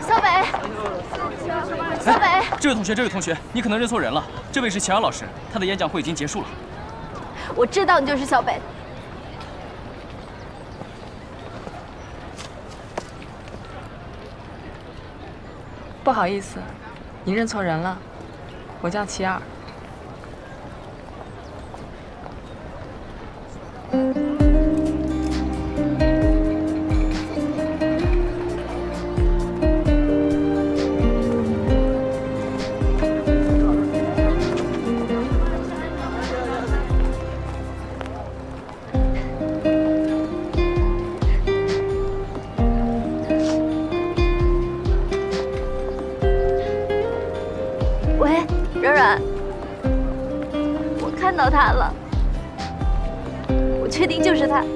小北，小北，这位同学，你可能认错人了。这位是乔瑶老师，他的演讲会已经结束了。我知道你就是小北。不好意思，你认错人了，我叫齐尔。喂，软软，我看到他了，我确定就是他。一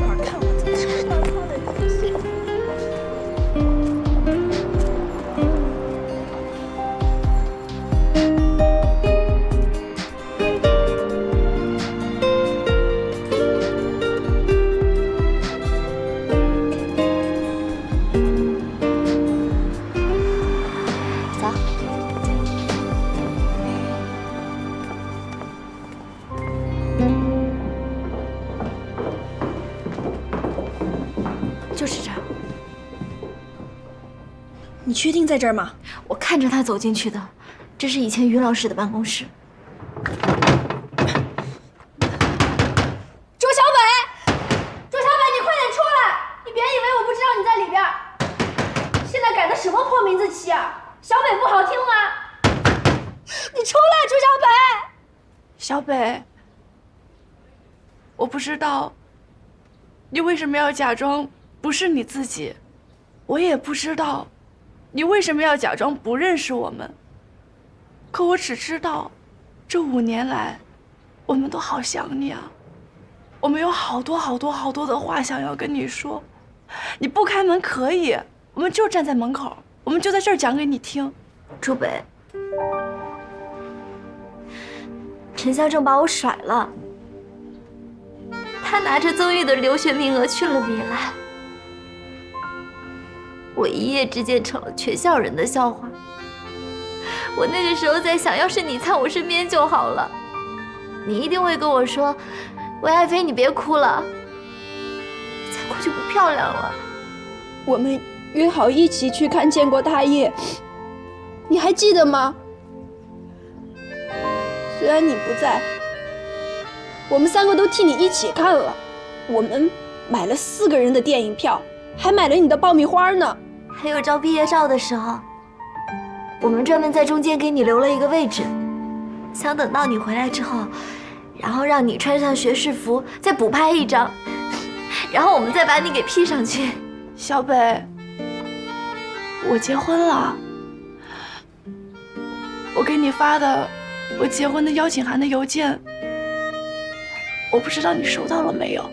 会儿看我怎么知道他的人碎。就是这儿，你确定在这儿吗？我看着他走进去的，这是以前于老师的办公室。周小北，周小北，你快点出来！你别以为我不知道你在里边。现在改的什么破名字妻啊？小北不好听吗？你出来，周小北！小北，我不知道你为什么要假装不是你自己，我也不知道你为什么要假装不认识我们。可我只知道，这5年来，我们都好想你啊。我们有好多的话想要跟你说。你不开门可以，我们就站在门口，我们就在这儿讲给你听。朱北，陈孝正把我甩了，他拿着曾玉的留学名额去了米兰，我一夜之间成了全校人的笑话。我那个时候在想，要是你在我身边就好了，你一定会跟我说：“韦爱妃，你别哭了，再哭就不漂亮了。”我们约好一起去看《建国大业》，你还记得吗？虽然你不在，我们3个都替你一起看了。我们买了4个人的电影票，还买了你的爆米花呢。还有照毕业照的时候，我们专门在中间给你留了一个位置，想等到你回来之后，然后让你穿上学士服，再补拍一张，然后我们再把你给 P 上去。小北，我结婚了，我给你发的我结婚的邀请函的邮件，我不知道你收到了没有。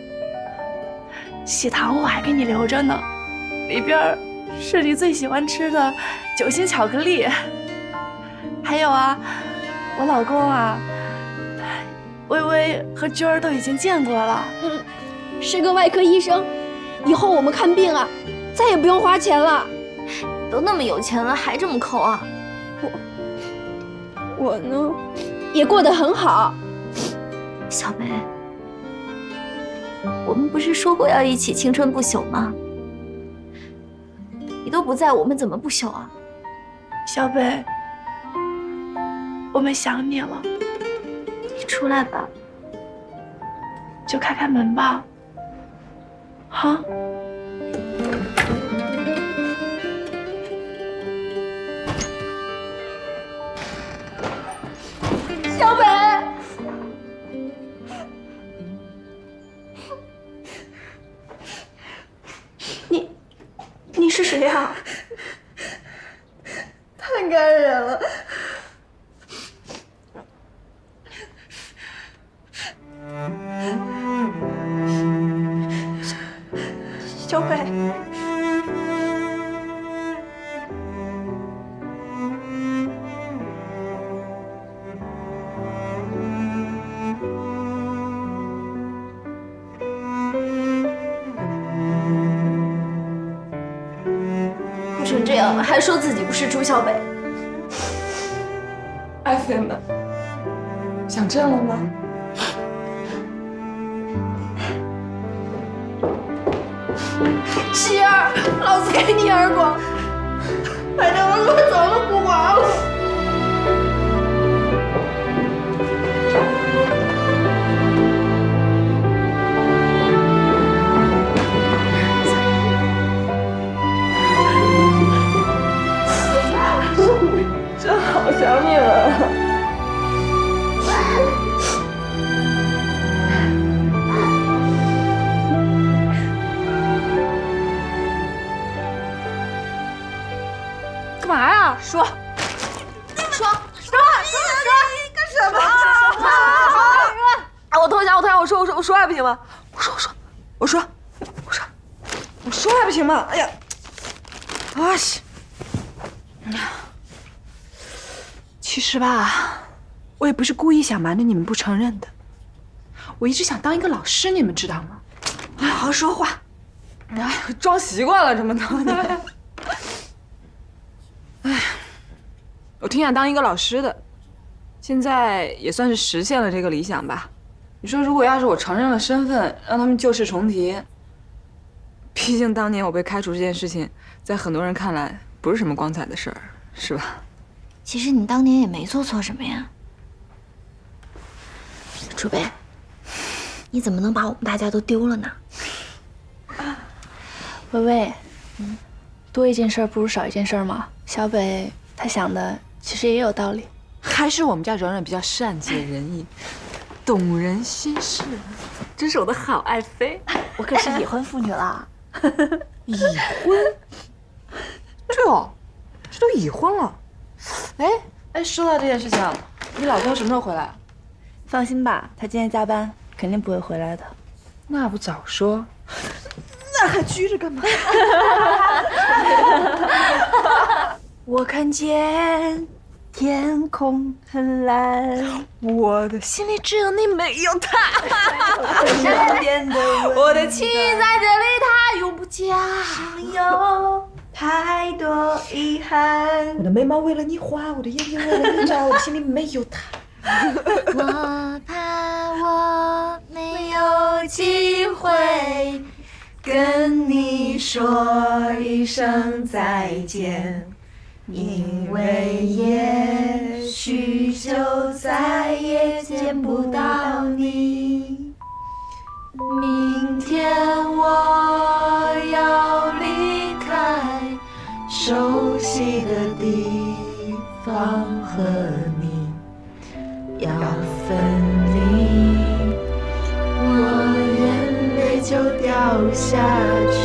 喜糖我还给你留着呢，里边是你最喜欢吃的酒心巧克力。还有啊，我老公啊，微微和娟儿都已经见过了。是个外科医生，以后我们看病啊，再也不用花钱了。都那么有钱了，还这么抠啊？我呢，也过得很好。小梅，我们不是说过要一起青春不朽吗？你都不在，我们怎么不朽啊？小北，我们想你了。你出来吧，就开开门吧。哈。小北，你是谁呀？太感人了。小北，这样了，还说自己不是朱小北。爱妃们，想朕了吗？希儿，老子给你耳光，反正我走了不管了。真好想你们。干嘛呀？说，干什么？我投降，我说还不行吗？我说还不行吗？哎呀，啊西！其实吧，我也不是故意想瞒着你们不承认的，我一直想当一个老师，你们知道吗？好好说话。哎，装习惯了这么多年。哎，我挺想当一个老师的，现在也算是实现了这个理想吧。你说，如果要是我承认了身份，让他们旧事重提，毕竟当年我被开除这件事情，在很多人看来不是什么光彩的事儿，是吧？其实你当年也没做错什么呀，楚北，你怎么能把我们大家都丢了呢？薇薇，多一件事不如少一件事嘛。小北他想的其实也有道理，还是我们家柔柔比较善解人意，懂人心事，真是我的好爱妃。我可是已婚妇女了。已婚？对哦，这都已婚了。哎，说到这件事情，你老公什么时候回来？放心吧，他今天加班，肯定不会回来的。那不早说，那还拘着干嘛？我看见天空很蓝，我的心里只有你没有他。我的情在这里，他永不嫁。有太多遗憾。我的眉毛为了你画，我的眼睛为了你眨，我的心里没有他。我怕我没有机会跟你说一声再见，因为也许就再也见不到你。明天我要离开熟悉的地方，和你要分离，我眼泪就掉下去。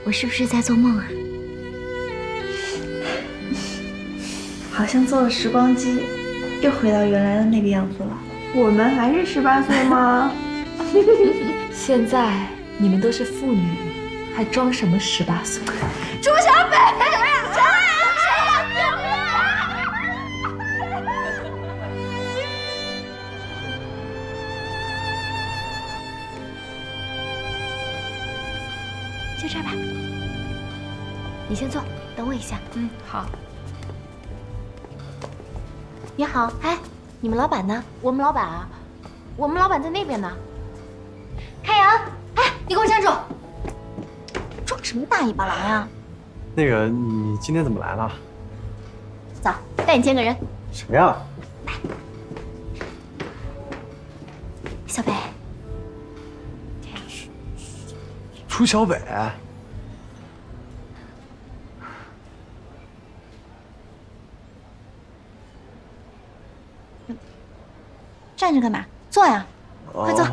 我是不是在做梦啊？好像坐了时光机，又回到原来的那个样子了。我们还是18岁吗？现在你们都是妇女，还装什么18岁？朱小北，就这儿吧。你先坐，等我一下。好。你好，哎，你们老板呢？我们老板啊，我们老板在那边呢。开阳，哎，你给我站住！装什么大尾巴狼呀？那个，你今天怎么来了？走，带你见个人。谁呀？小北，朱小北。站着干嘛？坐呀，快坐。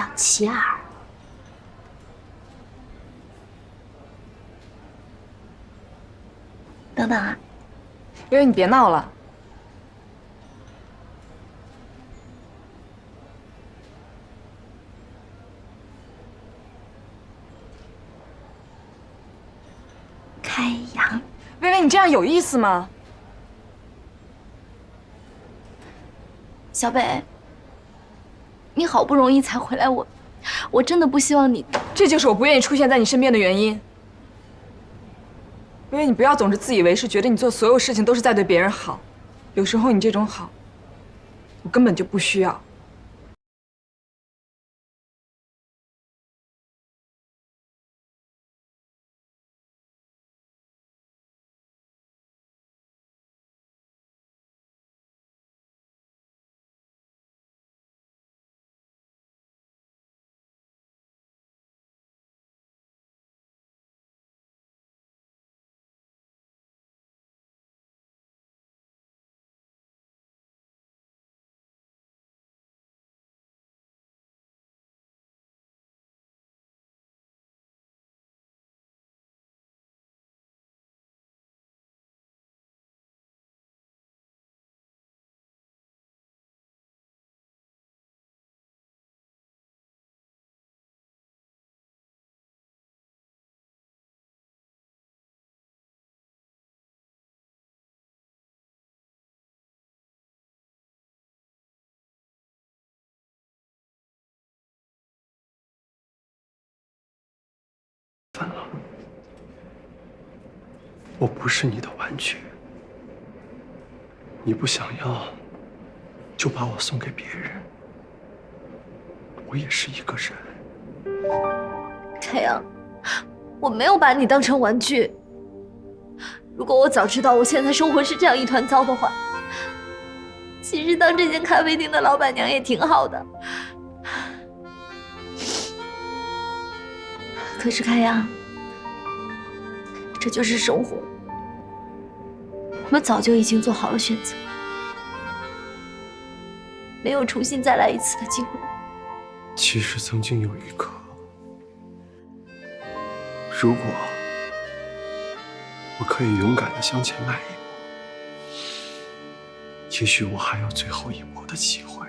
小琪儿。等等啊，悠悠，你别闹了。开阳，微微，你这样有意思吗？小北，你好不容易才回来，我真的不希望你。这就是我不愿意出现在你身边的原因。微微，你不要总是自以为是，觉得你做所有事情都是在对别人好。有时候你这种好，我根本就不需要。反了，我不是你的玩具，你不想要，就把我送给别人。我也是一个人。开阳，我没有把你当成玩具。如果我早知道我现在生活是这样一团糟的话，其实当这间咖啡厅的老板娘也挺好的。可是开阳，这就是生活，我们早就已经做好了选择，没有重新再来一次的机会。其实曾经有一刻，如果我可以勇敢地向前迈一步，也许我还有最后一步的机会。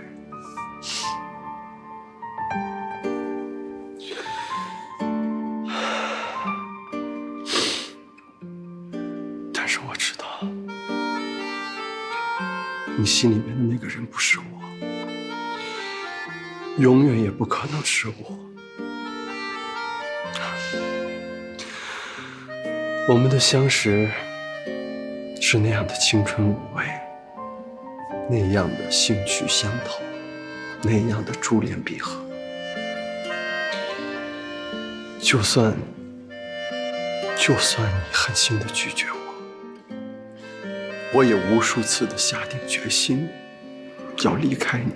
但是我知道，你心里面的那个人不是我，永远也不可能是我。我们的相识是那样的青春无畏，那样的兴趣相投，那样的珠联璧合。就算你狠心的拒绝我也无数次的下定决心要离开你，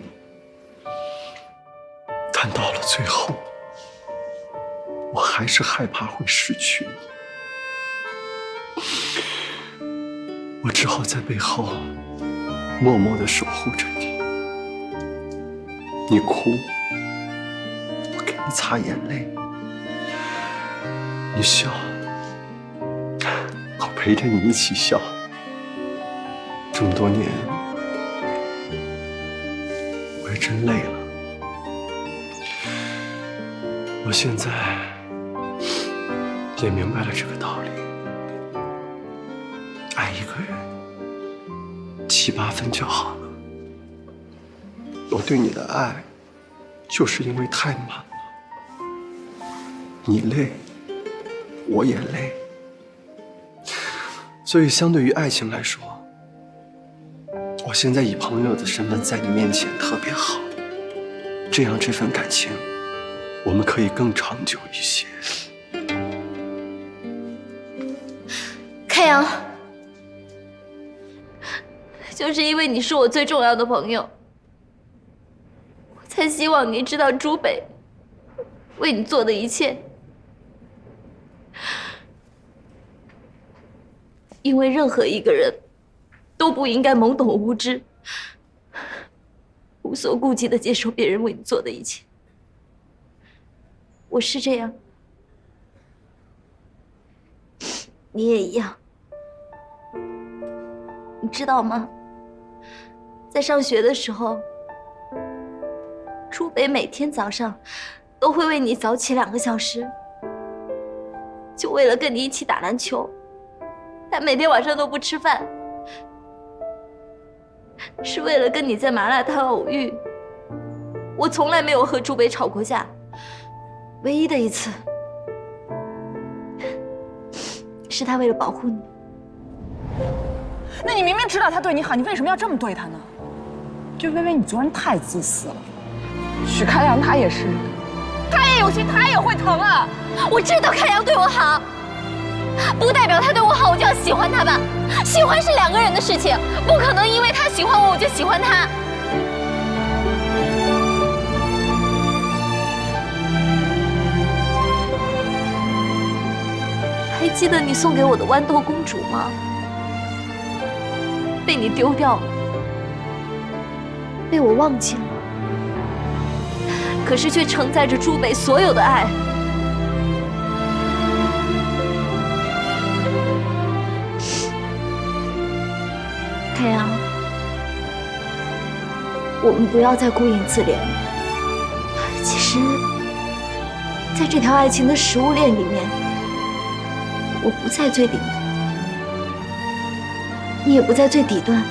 但到了最后，我还是害怕会失去你。我只好在背后默默地守护着你。你哭，我给你擦眼泪；你笑，我陪着你一起笑。这么多年，我也真累了。我现在也明白了这个道理。爱一个人7、8分就好了。我对你的爱，就是因为太满了。你累，我也累。所以相对于爱情来说，我现在以朋友的身份在你面前特别好，这样这份感情，我们可以更长久一些。开阳，就是因为你是我最重要的朋友，我才希望你知道朱北为你做的一切。因为任何一个人都不应该懵懂无知，无所顾忌地接受别人为你做的一切。我是这样，你也一样。你知道吗？在上学的时候，朱北每天早上都会为你早起2个小时，就为了跟你一起打篮球。他每天晚上都不吃饭，是为了跟你在麻辣烫偶遇。我从来没有和朱北吵过架，唯一的一次是他为了保护你。那你明明知道他对你好，你为什么要这么对他呢？就微微，你做人太自私了。许开阳他也是人，他也有心，他也会疼啊。我知道开阳对我好，不代表他对我好我就要喜欢他吧？喜欢是2个人的事情，不可能因为他喜欢我就喜欢他。还记得你送给我的豌豆公主吗？被你丢掉了，被我忘记了，可是却承载着朱北所有的爱。开阳，我们不要再顾影自怜了。其实，在这条爱情的食物链里面，我不在最顶端，你也不在最底端。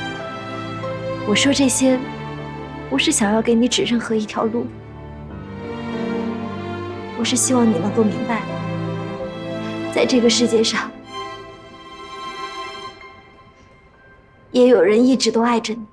我说这些，不是想要给你指任何一条路，我是希望你能够明白，在这个世界上，也有人一直都爱着你。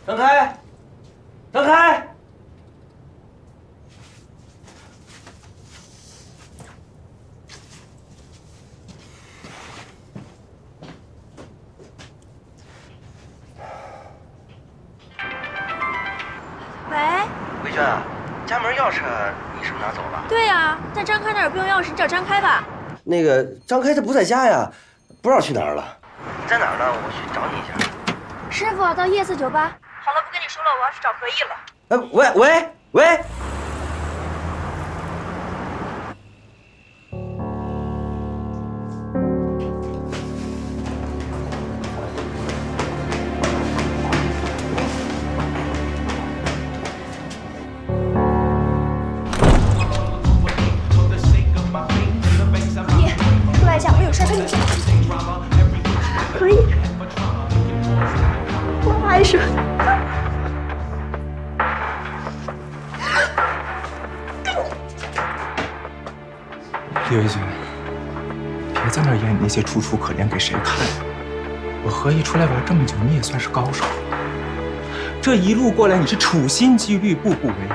张开，张开！喂，魏娟啊，家门钥匙你是不是拿走了？对呀，但张开那儿不用钥匙，你找张开吧。那个张开他不在家呀，不知道去哪儿了。你在哪儿呢？我去找你一下。师傅，到夜4酒吧。好了，不跟你说了，我要去找何意了。喂！你过来一下，我有事跟你说。可以，我还说。李维军，别在那儿演你那些楚楚可怜给谁看？我何意出来玩这么久，你也算是高手了。这一路过来，你是处心积虑，步步为营。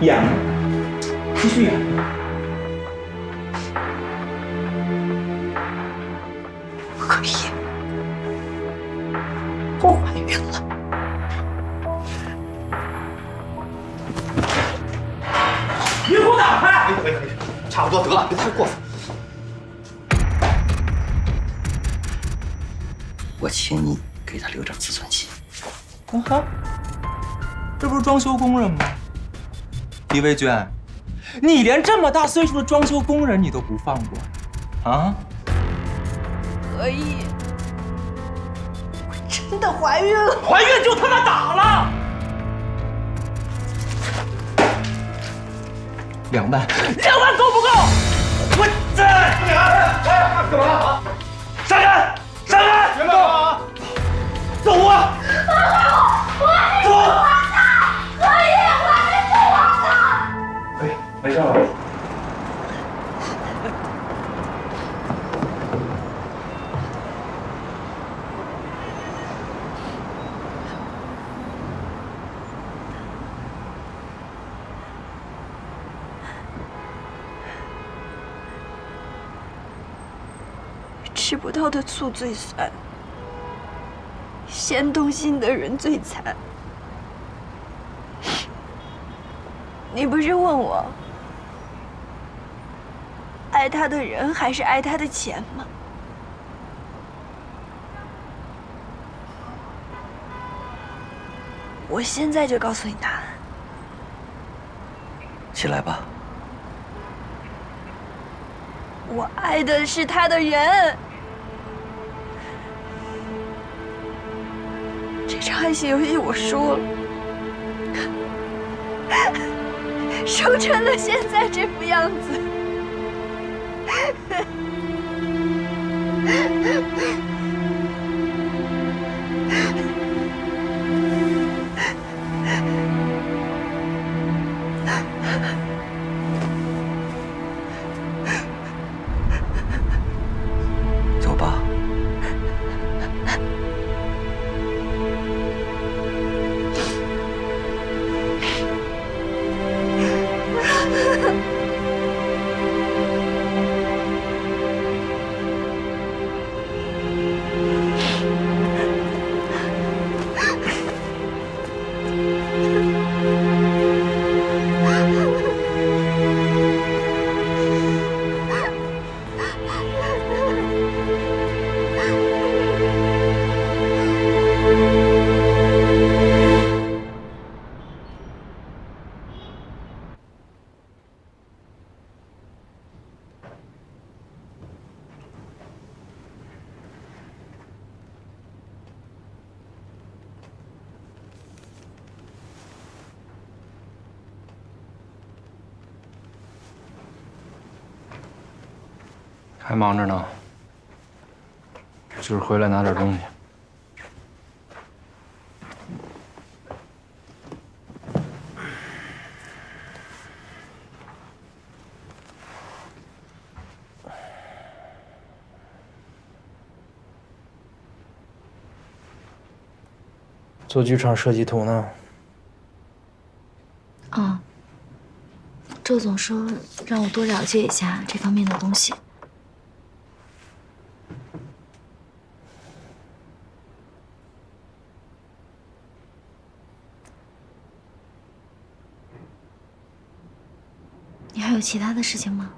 演，继续演。可以，我怀孕了。你给我打开！差不多得了，别太过分。我请你给他留点自尊心。哈，这不是装修工人吗？李维娟，你连这么大岁数的装修工人你都不放过啊？可以。我真的怀孕了。怀孕就他妈打了！2万，2万够不够？我这干嘛？杀人！杀人！别动啊！走啊！走！可以，我还没做完呢。哎，没事吧？吃不到的醋最酸，先动心的人最惨。你不是问我，爱他的人还是爱他的钱吗？我现在就告诉你答案。起来吧。我爱的是他的人。这场爱情游戏我输了，输成了现在这副样子。走吧。还忙着呢，就是回来拿点东西。做剧场设计图呢？啊，周总说让我多了解一下这方面的东西。你还有其他的事情吗？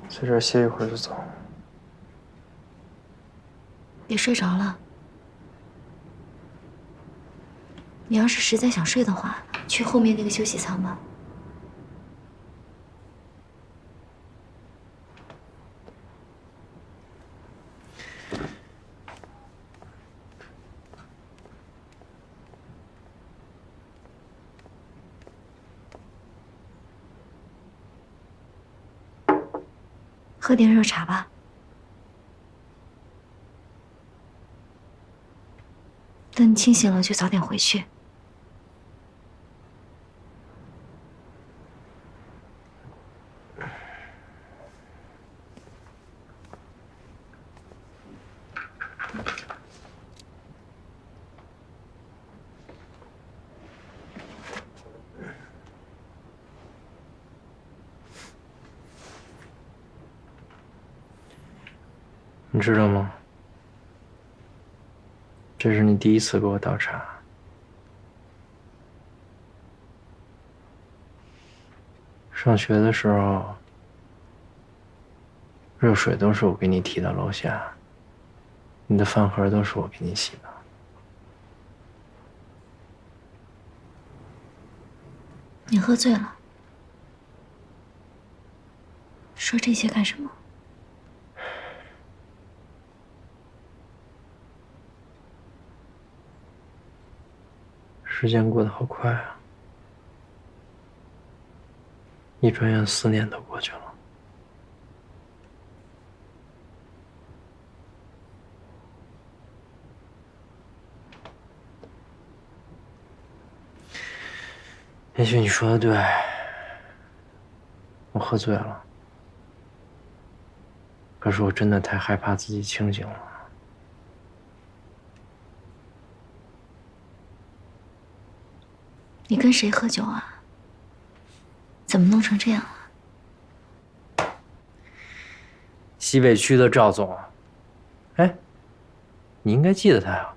在这儿歇一会儿就走。别睡着了。你要是实在想睡的话，去后面那个休息舱吧。喝点热茶吧。等你清醒了就早点回去。你知道吗？这是你第一次给我倒茶。上学的时候，热水都是我给你提到楼下，你的饭盒都是我给你洗的。你喝醉了，说这些干什么？时间过得好快啊，一转眼4年都过去了。也许你说的对，我喝醉了，可是我真的太害怕自己清醒了。你跟谁喝酒啊？怎么弄成这样啊？西北区的赵总，哎，你应该记得他呀。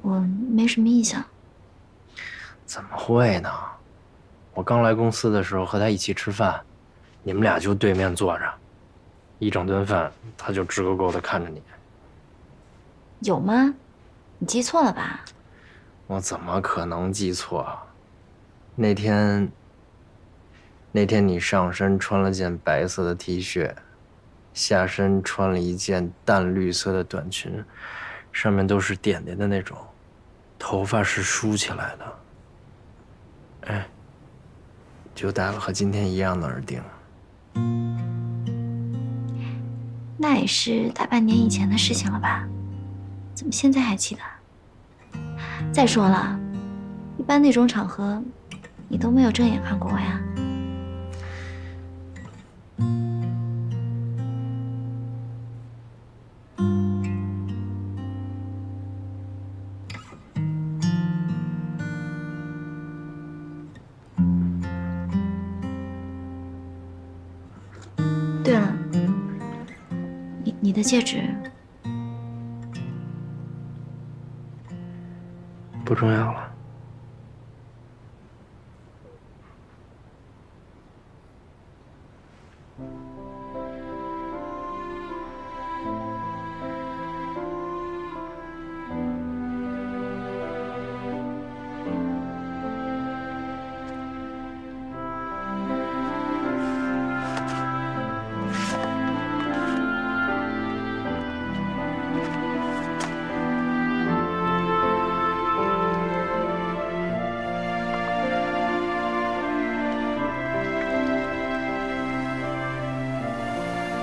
我没什么印象。怎么会呢？我刚来公司的时候和他一起吃饭，你们俩就对面坐着，一整顿饭他就直勾勾的看着你。有吗？你记错了吧？我怎么可能记错啊？那天你上身穿了件白色的 T 恤，下身穿了一件淡绿色的短裙，上面都是点点的那种，头发是梳起来的。哎，就戴了和今天一样的耳钉。那也是大半年以前的事情了吧？怎么现在还记得？再说了，一般那种场合，你都没有正眼看过我呀。对了，你的戒指不重要了。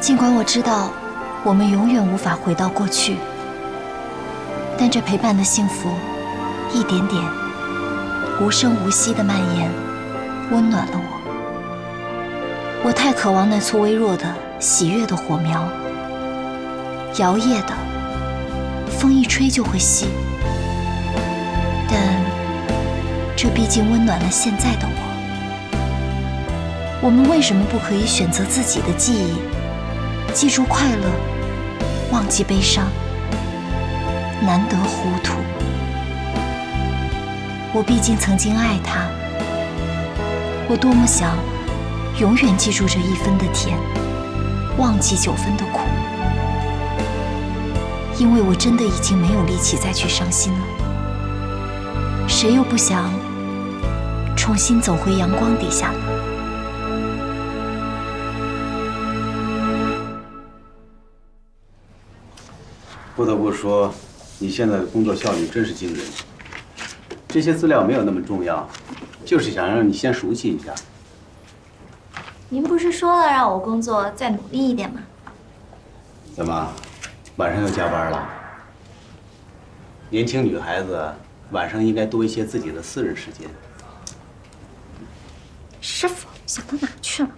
尽管我知道我们永远无法回到过去，但这陪伴的幸福一点点无声无息地蔓延，温暖了我。我太渴望那簇微弱的喜悦的火苗，摇曳的，风一吹就会熄，但这毕竟温暖了现在的我。我们为什么不可以选择自己的记忆，记住快乐，忘记悲伤？难得糊涂。我毕竟曾经爱他，我多么想永远记住这1分的甜，忘记9分的苦。因为我真的已经没有力气再去伤心了。谁又不想重新走回阳光底下呢？不得不说，你现在的工作效率真是惊人。这些资料没有那么重要，就是想让你先熟悉一下。您不是说了让我工作再努力一点吗？怎么，晚上要加班了？年轻女孩子晚上应该多一些自己的私人时间。师傅想到哪儿去了？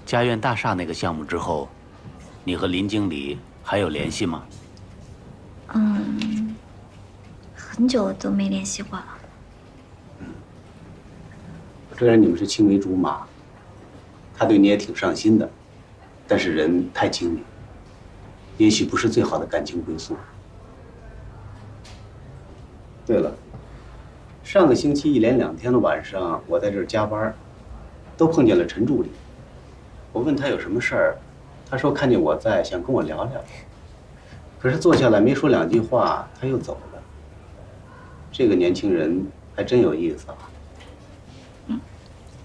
家苑大厦那个项目之后，你和林经理还有联系吗？很久都没联系过了。虽然你们是青梅竹马，他对你也挺上心的，但是人太精明，也许不是最好的感情归宿。对了，上个星期1连2天的晚上，我在这儿加班，都碰见了陈助理。我问他有什么事儿，他说看见我在，想跟我聊聊。可是坐下来没说2句话，他又走了。这个年轻人还真有意思啊。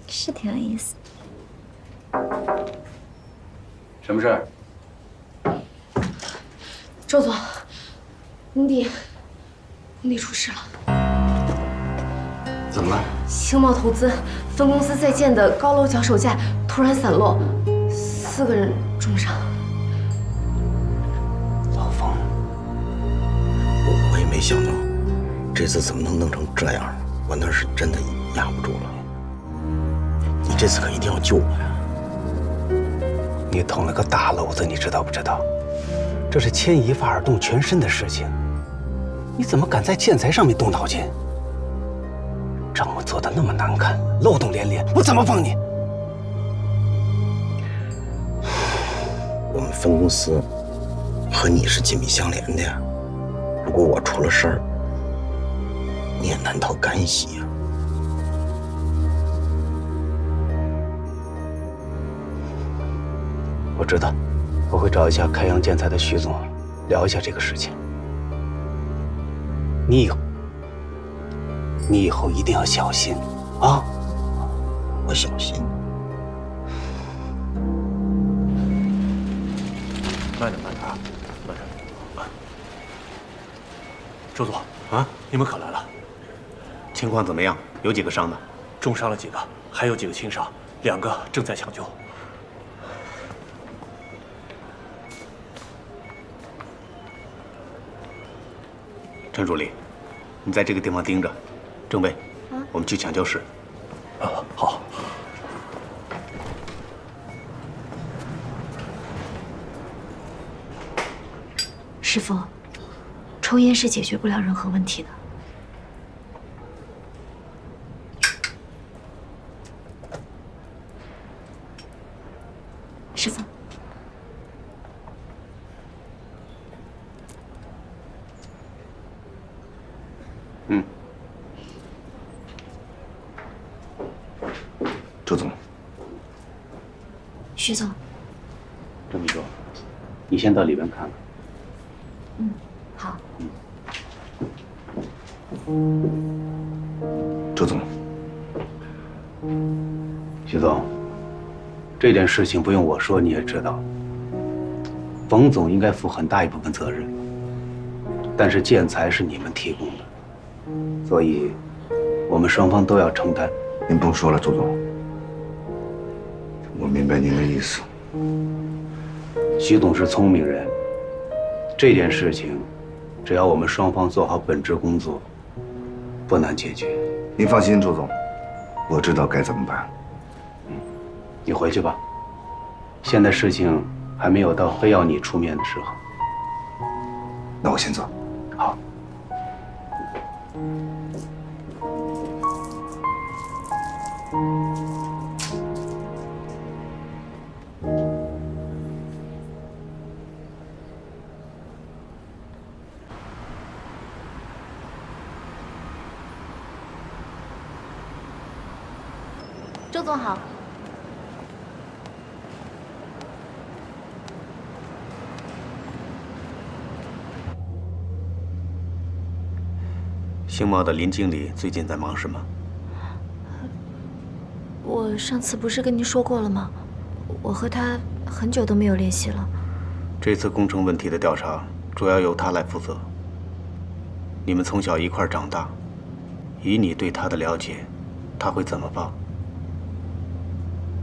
是挺有意思。什么事儿？周总，工地出事了。怎么了？星茂投资分公司在建的高楼脚手架突然散落，4个人重伤。老冯，我也没想到，这次怎么能弄成这样？我那是真的压不住了。你这次可一定要救我呀！你捅了个大篓子，你知道不知道？这是牵一发而动全身的事情，你怎么敢在建材上面动脑筋？账目做得那么难看，漏洞连连，我怎么帮你？我们分公司和你是紧密相连的呀，如果我出了事儿，你也难逃干系呀。我知道，我会找一下开阳建材的徐总，聊一下这个事情。你以后一定要小心啊！我小心。慢点，慢点啊，慢点。周总啊，你们可来了。情况怎么样？有几个伤的？重伤了几个，还有几个轻伤，2个正在抢救。陈助理，你在这个地方盯着。政委，我们去抢救室。好。师傅，抽烟是解决不了任何问题的。师傅。周总，徐总，郑秘书，你先到里边看看。好。周总，徐总，这件事情不用我说你也知道，冯总应该负很大一部分责任，但是建材是你们提供的，所以我们双方都要承担。您不用说了，周总。我明白您的意思。徐总是聪明人，这件事情，只要我们双方做好本职工作，不难解决。您放心，周总，我知道该怎么办。你回去吧，现在事情还没有到非要你出面的时候。那我先走。好。周总好。星茂的林经理最近在忙什么？我上次不是跟您说过了吗？我和他很久都没有联系了。这次工程问题的调查主要由他来负责。你们从小一块长大，以你对他的了解，他会怎么报？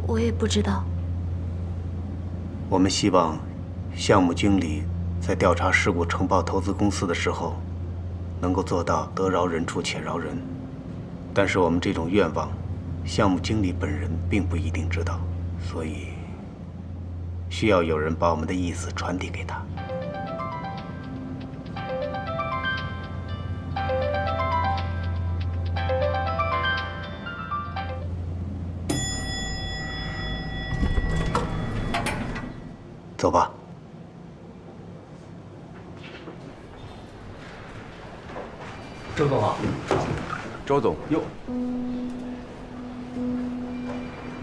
我也不知道。我们希望项目经理在调查事故呈报投资公司的时候，能够做到得饶人处且饶人。但是我们这种愿望，项目经理本人并不一定知道，所以需要有人把我们的意思传递给他。走吧。周总好。周总。哟。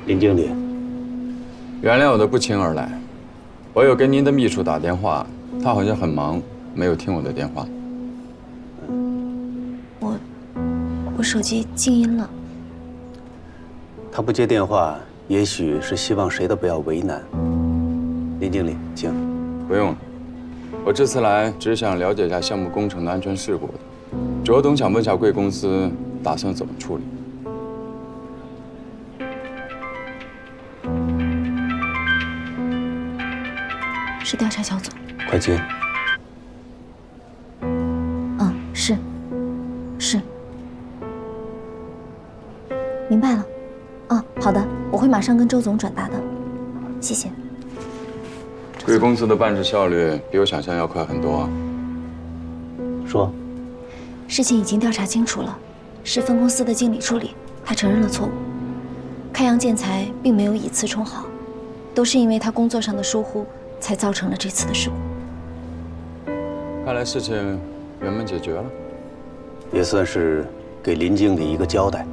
林经理，原谅我的不请而来。我有给您的秘书打电话，他好像很忙，没有听我的电话。我手机静音了。他不接电话，也许是希望谁都不要为难。林经理，请。不用了，我这次来只是想了解一下项目工程的安全事故的，卓董想问下贵公司打算怎么处理。是调查小组。快接。是。明白了。好的，我会马上跟周总转达的。谢谢。贵公司的办事效率比我想象要快很多啊。说。事情已经调查清楚了，是分公司的经理助理，他承认了错误。开阳建材并没有以次充好，都是因为他工作上的疏忽，才造成了这次的事故。看来事情圆满解决了，也算是给林经理一个交代。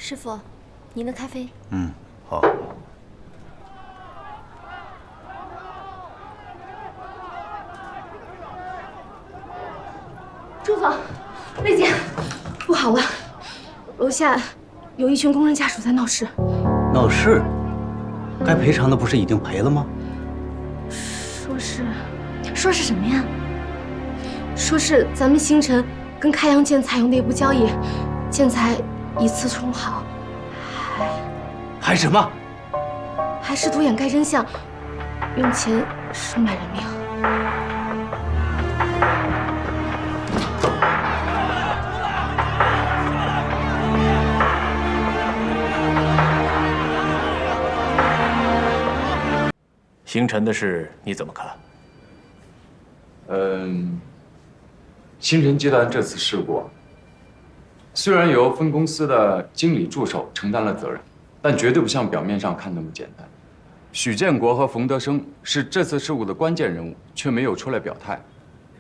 师傅，您的咖啡。好。朱总，魏姐，不好了，楼下有一群工人家属在闹事。闹事？该赔偿的不是已经赔了吗？说是什么呀？说是咱们星辰跟开阳建材有内部交易，建材以次充好，还什么？还试图掩盖真相，用钱收买人命。星辰的事你怎么看？星辰集团这次事故，虽然由分公司的经理助手承担了责任，但绝对不像表面上看那么简单。许建国和冯德生是这次事故的关键人物，却没有出来表态。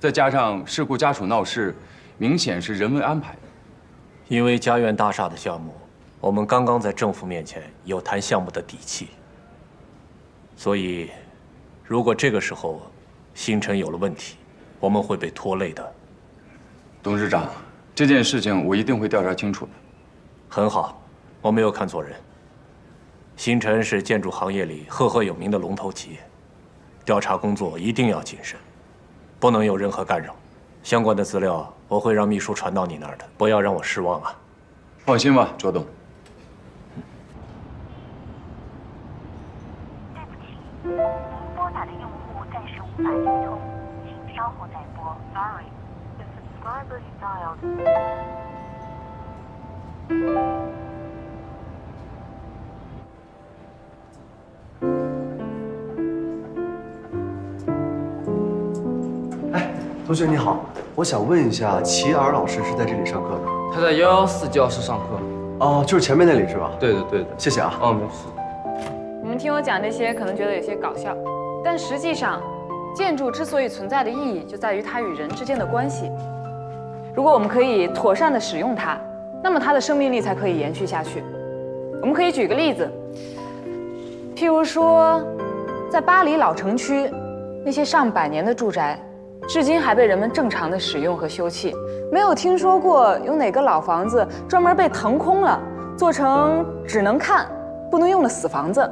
再加上事故家属闹事，明显是人为安排的。因为家苑大厦的项目，我们刚刚在政府面前有谈项目的底气，所以，如果这个时候星辰有了问题，我们会被拖累的。董事长，这件事情我一定会调查清楚的。很好，我没有看错人。星辰是建筑行业里赫赫有名的龙头企业，调查工作一定要谨慎，不能有任何干扰。相关的资料我会让秘书传到你那儿的，不要让我失望啊。放心吧，卓董。对不起，您拨打的用户暂时无法接通，请稍后再拨。Sorry, the subscriber you dialed. 同学你好，我想问一下，齐尔老师是在这里上课的？他在114教室上课。哦，就是前面那里是吧？对的，对的。谢谢啊。哦，没事。你们听我讲这些，可能觉得有些搞笑，但实际上，建筑之所以存在的意义，就在于它与人之间的关系。如果我们可以妥善的使用它，那么它的生命力才可以延续下去。我们可以举个例子，譬如说，在巴黎老城区，那些上百年的住宅。至今还被人们正常的使用和修葺，没有听说过有哪个老房子专门被腾空了，做成只能看不能用的死房子。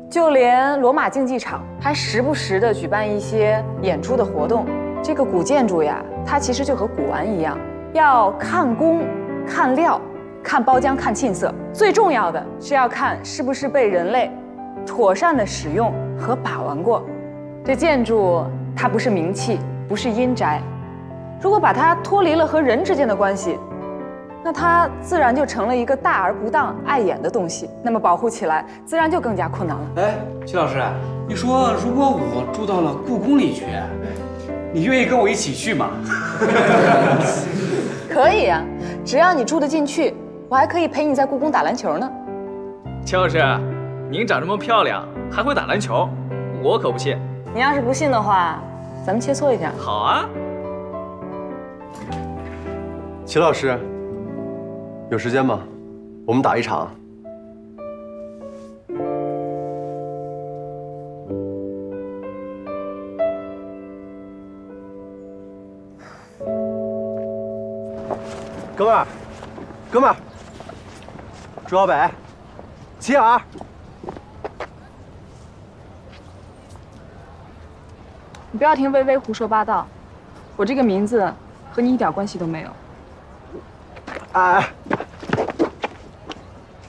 就连罗马竞技场还时不时的举办一些演出的活动。这个古建筑呀，它其实就和古玩一样，要看工、看料、看包浆、看沁色，最重要的是要看是不是被人类妥善的使用和把玩过。这建筑它不是名器，不是阴宅，如果把它脱离了和人之间的关系，那它自然就成了一个大而不当、碍眼的东西。那么保护起来，自然就更加困难了。哎，齐老师，你说如果我住到了故宫里去，你愿意跟我一起去吗？可以啊，只要你住得进去，我还可以陪你在故宫打篮球呢。钱老师，您长这么漂亮，还会打篮球，我可不信。你要是不信的话，咱们切磋一下。好啊。齐老师，有时间吗？我们打一场。哥们儿，哥们儿，朱小北，齐尔，你不要听微微胡说八道，我这个名字和你一点关系都没有。哎，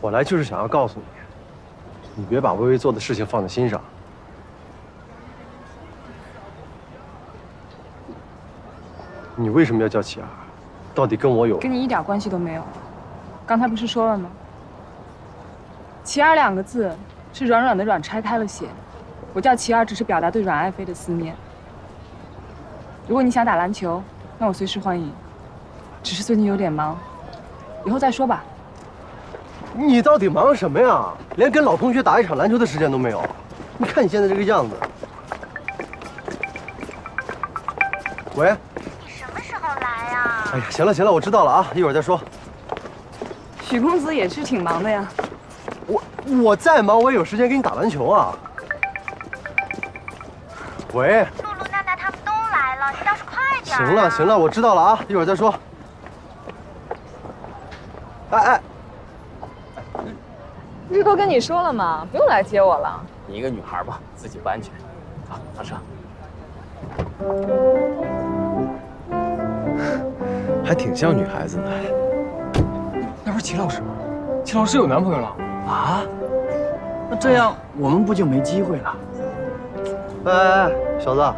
我来就是想要告诉你，你别把微微做的事情放在心上。你为什么要叫齐尔？到底跟我有？跟你一点关系都没有。刚才不是说了吗？齐儿2个字是软软的软拆开了写，我叫齐儿只是表达对阮爱妃的思念。如果你想打篮球，那我随时欢迎，只是最近有点忙，以后再说吧。你到底忙什么呀？连跟老同学打一场篮球的时间都没有。你看你现在这个样子。喂。哎呀，行了行了，我知道了啊，一会儿再说。许公子也是挺忙的呀。我再忙，我也有时间给你打篮球啊。喂。露露、娜娜他们都来了，你倒是快点。行了行了，我知道了啊，一会儿再说。哎，不是都跟你说了吗？不用来接我了。你一个女孩吧，自己不安全。啊，上车。还挺像女孩子的。那不是齐老师吗？齐老师有男朋友了啊？那这样我们不就没机会了？哎，小子，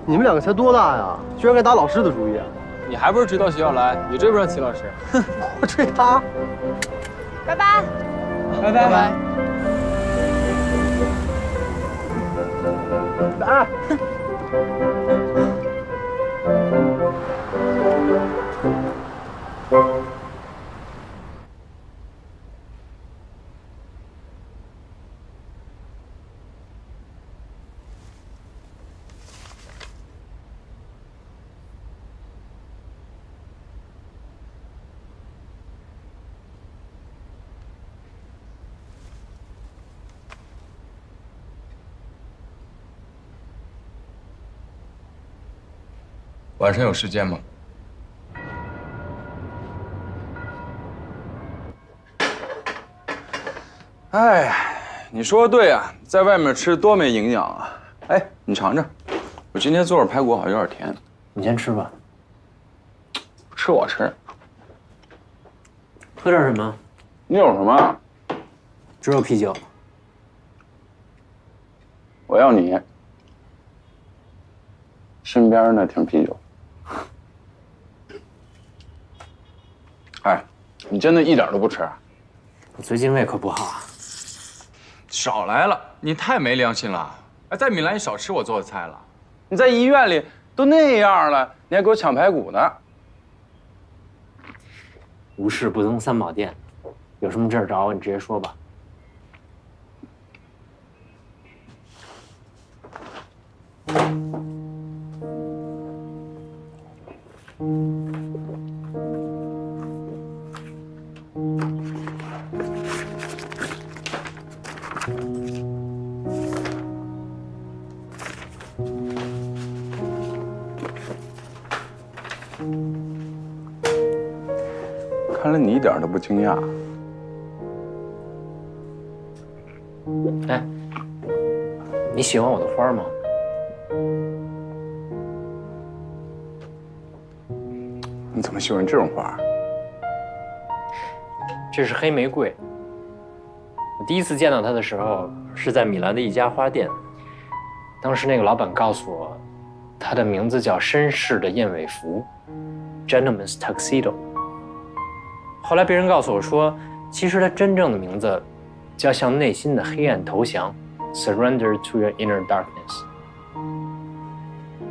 你们2个才多大呀？居然敢打老师的主意！你还不是知道学校来，你追不上齐老师。哼，我追他。拜拜。拜拜。拜拜。哎。晚上有时间吗？哎，你说的对啊，在外面吃多没营养啊！哎，你尝尝，我今天做的排骨好像有点甜。你先吃吧。吃我吃。喝点什么？你有什么？只有啤酒。我要你身边那瓶啤酒。哎，你真的一点都不吃？我最近胃可不好啊。少来了，你太没良心了！哎，在米兰你少吃我做的菜了。你在医院里都那样了，你还给我抢排骨呢。无事不登三宝殿，有什么事儿找我，你直接说吧。看来你一点都不惊讶。哎，你喜欢我的花吗？你怎么喜欢这种花？这是黑玫瑰。我第一次见到它的时候是在米兰的一家花店，当时那个老板告诉我，他的名字叫绅士的燕尾服 ，Gentleman's Tuxedo。后来别人告诉我说，其实他真正的名字叫向内心的黑暗投降 ，Surrender to your inner darkness。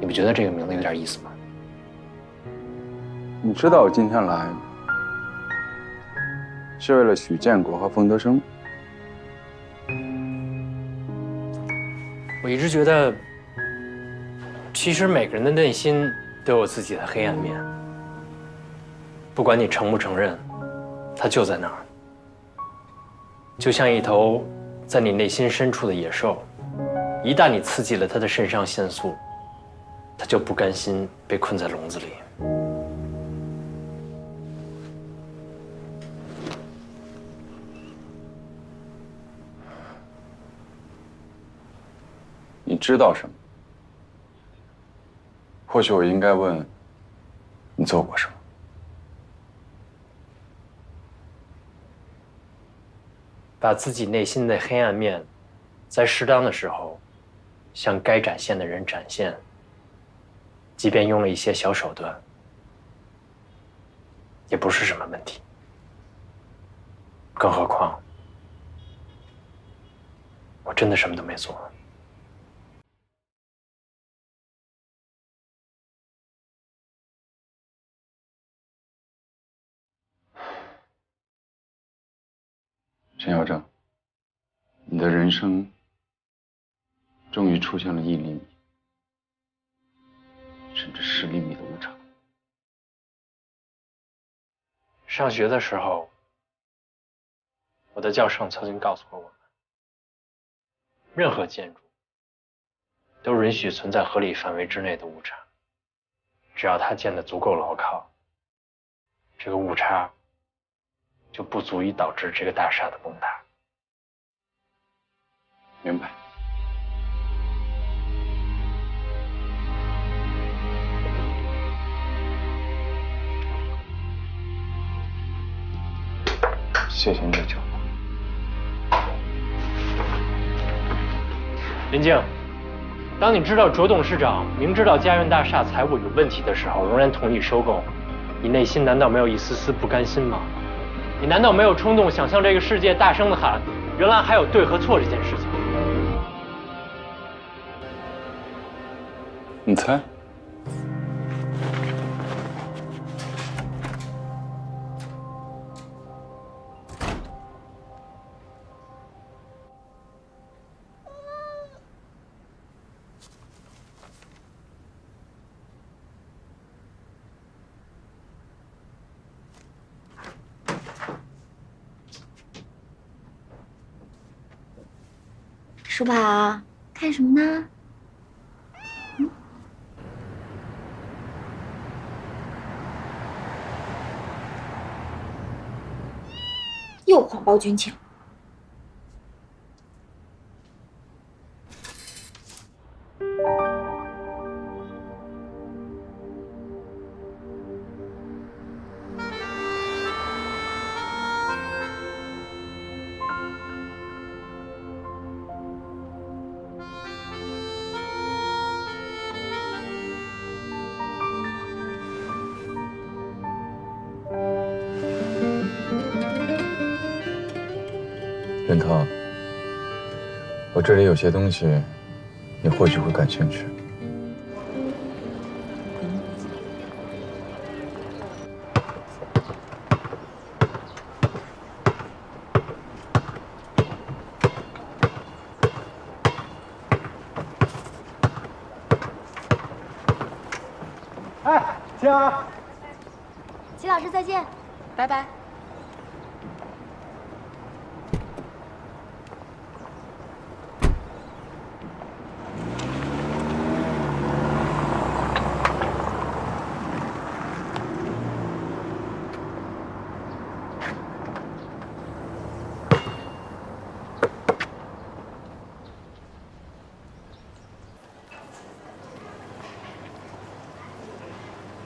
你不觉得这个名字有点意思吗？你知道我今天来是为了许建国和冯德生。我一直觉得，其实每个人的内心都有自己的黑暗面，不管你承不承认，它就在那儿。就像一头在你内心深处的野兽，一旦你刺激了它的肾上腺素，它就不甘心被困在笼子里。你知道什么？或许我应该问，你做过什么？把自己内心的黑暗面，在适当的时候，向该展现的人展现，即便用了一些小手段，也不是什么问题。更何况，我真的什么都没做。陈小正，你的人生终于出现了1厘米，甚至10厘米的误差。上学的时候，我的教授曾经告诉过我们，任何建筑都允许存在合理范围之内的误差，只要它建得足够牢靠，这个误差就不足以导致这个大厦的崩塌。明白。谢谢你的酒。林静，当你知道卓董事长明知道家园大厦财务有问题的时候，仍然同意收购，你内心难道没有一丝丝不甘心吗？你难道没有冲动想向这个世界大声地喊，原来还有对和错这件事情？你猜？舒宝，看什么呢？又谎报军情。任涛，我这里有些东西，你或许会感兴趣。哎，晴儿，齐老师再见，拜拜。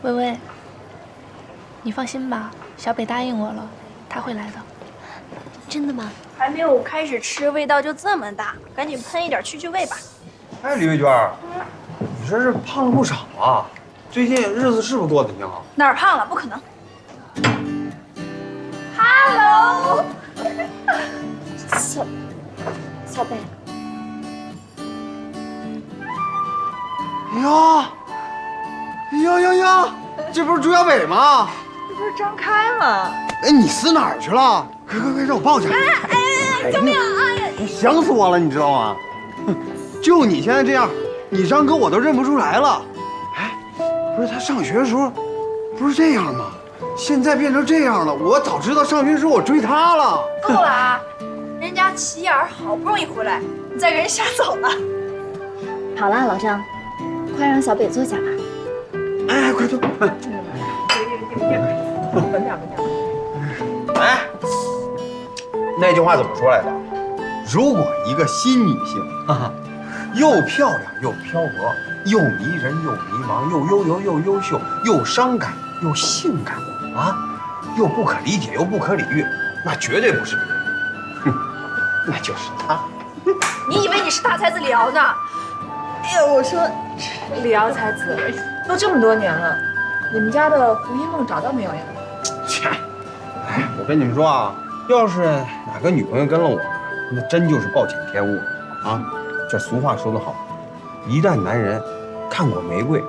微微，你放心吧，小北答应我了，他会来的。真的吗？还没有开始吃，味道就这么大，赶紧喷一点去味吧。哎，李慧娟，你这是胖了不少啊！最近日子是不是过得挺好？哪儿胖了？不可能。Hello， 小贝。呀！这不是朱小北吗？这不是张开吗？哎，你死哪儿去了？快，让我抱一下！哎，救命啊！你想死我了，你知道吗？就你现在这样，你张哥我都认不出来了。哎，不是他上学的时候不是这样吗？现在变成这样了，我早知道上学时候我追他了。够了啊！人家齐眼好不容易回来，你再给人吓走了。好啦，老张，快让小北坐下吧。哎，快坐。哎，那句话怎么说来着？如果一个新女性，又漂亮又漂泊，又迷人又迷茫，又悠游又优秀，又伤感又性感啊，又不可理解又不可理喻，那绝对不是别人，那就是他。你以为你是大才子李敖呢？哎呀，我说，李敖才子，都这么多年了，你们家的胡一梦找到没有呀？切，哎，我跟你们说啊，要是哪个女朋友跟了我，那真就是暴殄天物啊！这俗话说得好，一旦男人看过玫瑰，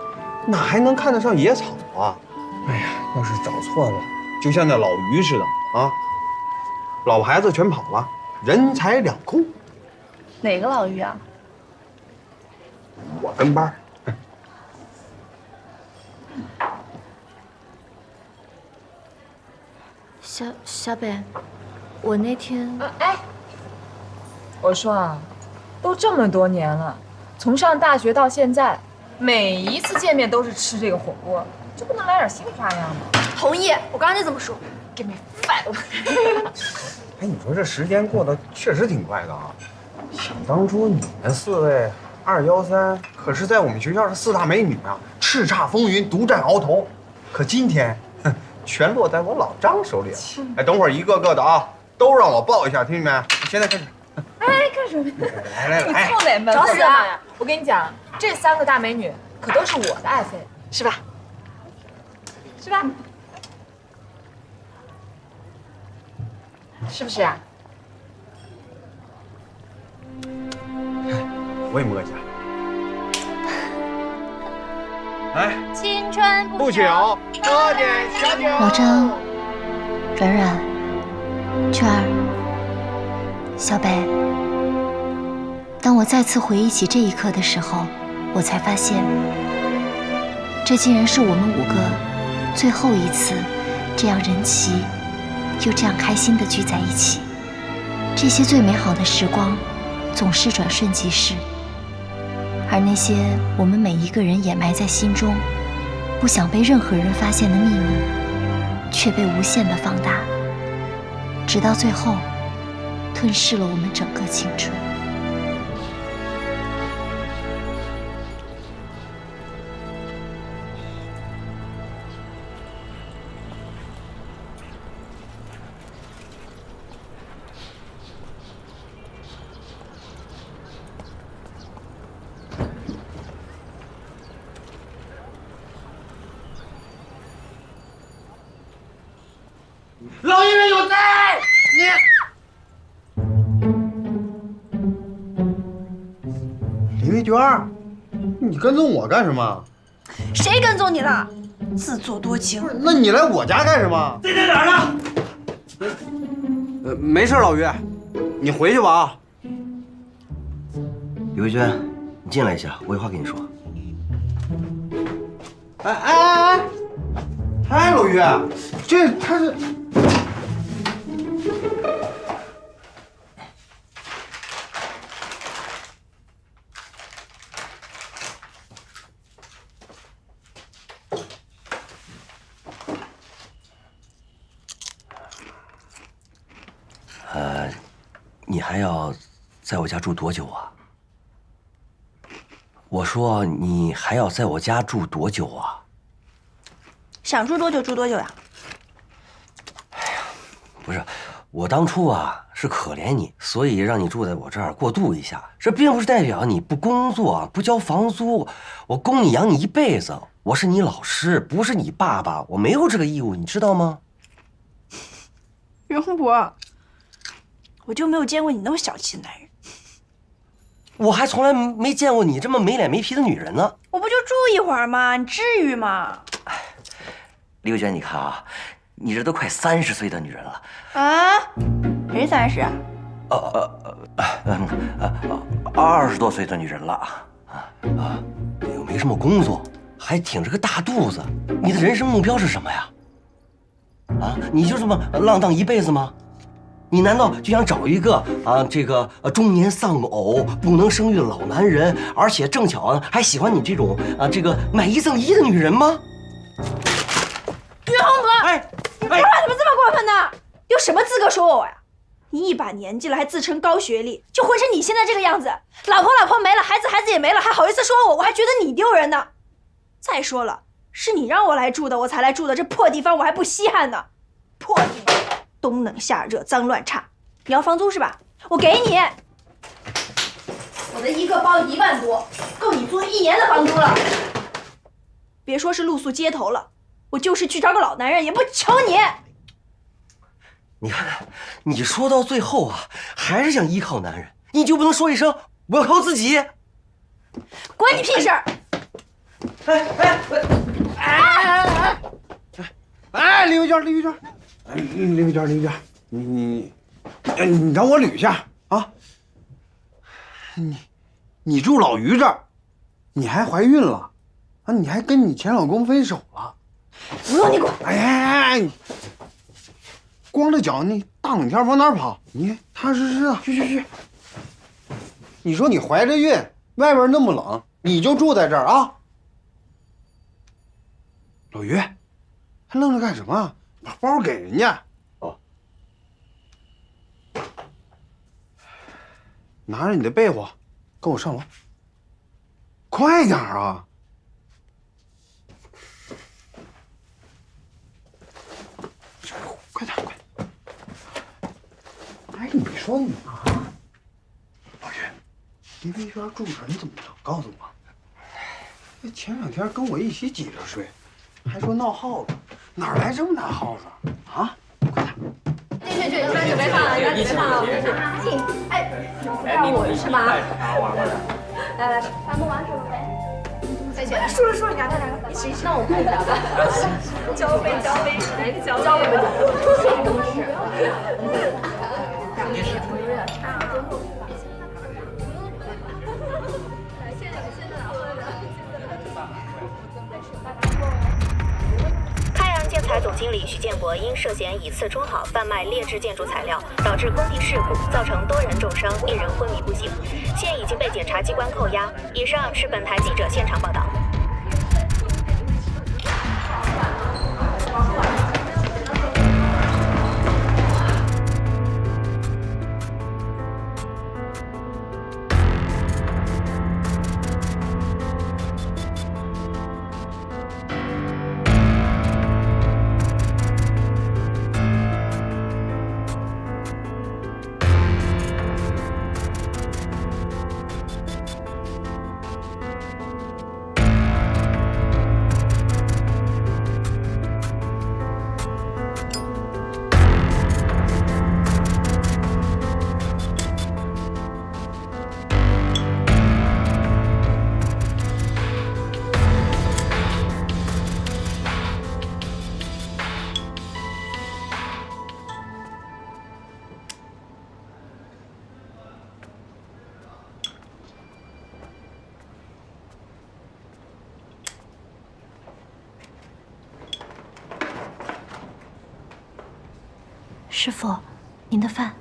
哪还能看得上野草啊？哎呀，要是找错了，就像那老于似的啊，老婆孩子全跑了，人财两空。哪个老于啊？我跟班。小北，我那天我说啊，都这么多年了，从上大学到现在，每一次见面都是吃这个火锅，就不能来点新花样吗？同意，我刚刚就这么说。Give me five。哎，你说这时间过得确实挺快的啊！想当初你们4位213，可是在我们学校的4大美女啊，叱咤风云，独占鳌头。可今天，全落在我老张手里了。哎，等会儿一个个的啊，都让我抱一下，听见没？现在开始。哎，干什么？来，你臭美们，找死啊！我跟你讲，这3个大美女可都是我的爱妃，是吧？是吧？是不是啊？我也摸一下。来，青春不朽，喝点小酒。老张、软软、娟儿、小北，当我再次回忆起这一刻的时候，我才发现，这竟然是我们5个最后一次这样人齐又这样开心地聚在一起。这些最美好的时光总是转瞬即逝，而那些我们每一个人掩埋在心中不想被任何人发现的秘密，却被无限地放大，直到最后吞噬了我们整个青春。老艺人有在，李慧娟，你跟踪我干什么？谁跟踪你了？自作多情。那你来我家干什么？这在哪儿呢？没事，老于，你回去吧啊。李慧娟，你进来一下，我有话跟你说。哎，老于，这他是。你还要在我家住多久啊？我说你还要在我家住多久啊？想住多久住多久呀？不是，我当初啊是可怜你，所以让你住在我这儿过渡一下。这并不是代表你不工作、不交房租，我供你养你一辈子。我是你老师，不是你爸爸，我没有这个义务，你知道吗？袁洪博，我就没有见过你那么小气的男人。我还从来没见过你这么没脸没皮的女人呢。我不就住一会儿吗？你至于吗？李桂娟，你看啊，你这都快30岁的女人了啊？谁30啊？20多岁的女人了又没什么工作，还挺着个大肚子。你的人生目标是什么呀？你就这么浪荡一辈子吗？你难道就想找一个这个中年丧偶、不能生育的老男人，而且正巧呢还喜欢你这种这个买一赠一的女人吗？袁洪博，你说话怎么这么过分呢？有什么资格说我呀？你一把年纪了还自称高学历，就混成你现在这个样子，老婆没了，孩子也没了，还好意思说我还觉得你丢人呢。再说了，是你让我来住的，我才来住的，这破地方我还不稀罕呢。破地方，冬冷夏热，脏乱差。你要房租是吧？我给你，我的一个包1万多，够你租1年的房租了。别说是露宿街头了，我就是去找个老男人也不求你。你看，你说到最后还是想依靠男人，你就不能说一声我要靠自己？关你屁事儿！李桂娟，李桂娟，你让我捋一下啊！你住老于这儿，你还怀孕了你还跟你前老公分手了。不用你管！哎，光着脚你大冷天往哪儿跑？你踏踏实实的去。你说你怀着孕，外边那么冷，你就住在这儿啊？老于，还愣着干什么？把包给人家。拿着你的被窝，跟我上楼。快点啊！快点！哎，你说你老于，你那边住着，你怎么不早告诉我？前2天跟我一起挤着睡，还说闹耗子，哪来这么大耗子啊？快点！去，准备上了，准备上了，让我是吧？来，咱们玩手呗。再见。输了，你俩，那我快点吧。交杯，来个交杯。都是。感觉是有点差。开阳建材总经理徐建国因涉嫌以次充好贩卖劣质建筑材料，导致工地事故，造成多人重伤，1人昏迷不醒，现已经被检察机关扣押。以上是本台记者现场报道。师傅，您的饭。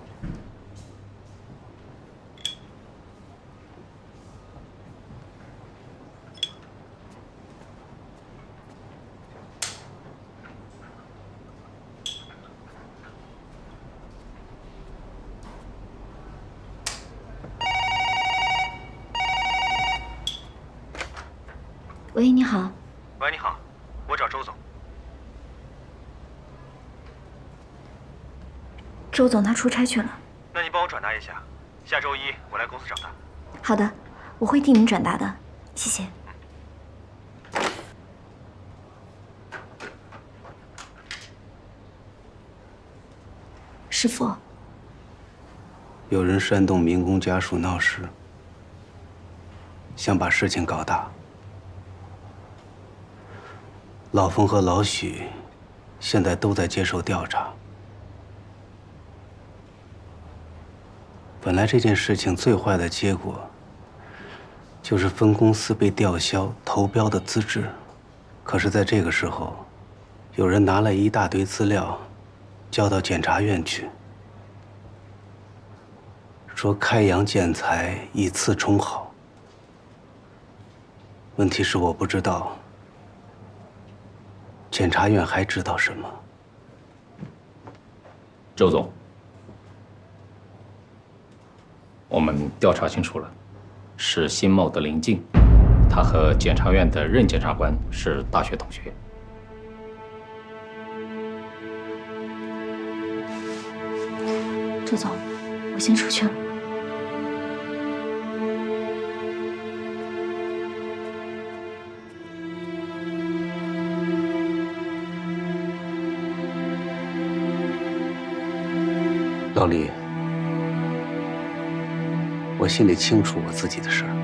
喂，你好。喂，你好，我找周总。周总他出差去了。那你帮我转达一下，下周一我来公司找他。好的，我会替您转达的，谢谢。师傅，有人煽动民工家属闹事，想把事情搞大。老冯和老许现在都在接受调查。本来这件事情最坏的结果，就是分公司被吊销投标的资质。可是，在这个时候，有人拿了一大堆资料，交到检察院去，说开阳建材以次充好。问题是我不知道，检察院还知道什么？周总，我们调查清楚了，是新茂的林静，他和检察院的任检察官是大学同学。周总，我先出去了。老李，我心里清楚我自己的事儿。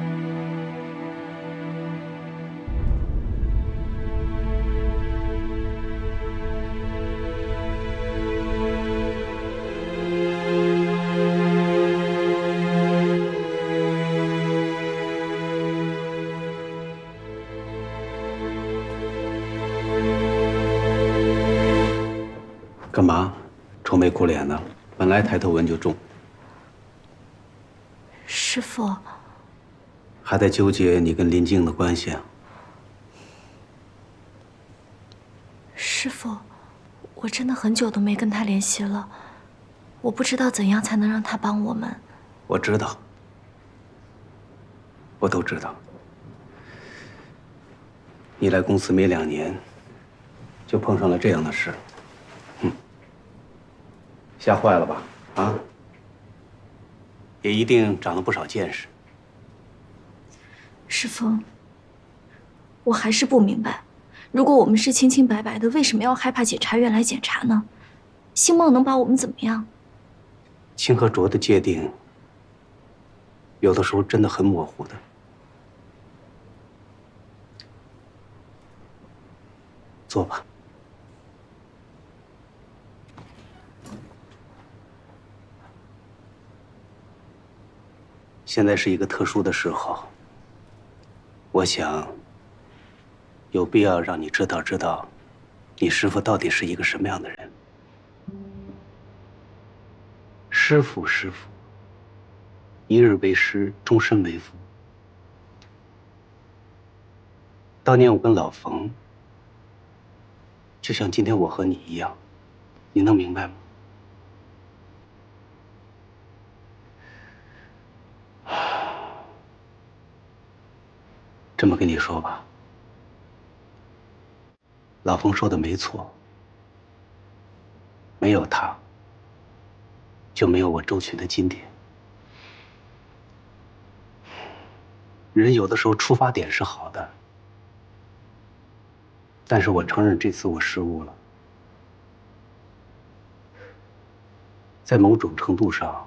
干嘛愁眉苦脸的？本来抬头纹就重。师傅，还在纠结你跟林静的关系啊？师傅，我真的很久都没跟他联系了，我不知道怎样才能让他帮我们。我知道，我都知道。你来公司没2年，就碰上了这样的事，吓坏了吧？啊？也一定长了不少见识。师傅，我还是不明白，如果我们是清清白白的，为什么要害怕检察院来检查呢？星茂能把我们怎么样？清和浊的界定，有的时候真的很模糊的。坐吧。现在是一个特殊的时候，我想有必要让你知道，你师父到底是一个什么样的人。师父，一日为师，终身为父。当年我跟老冯，就像今天我和你一样，你能明白吗？这么跟你说吧，老冯说的没错，没有他，就没有我争取的今天。人有的时候出发点是好的，但是我承认这次我失误了，在某种程度上，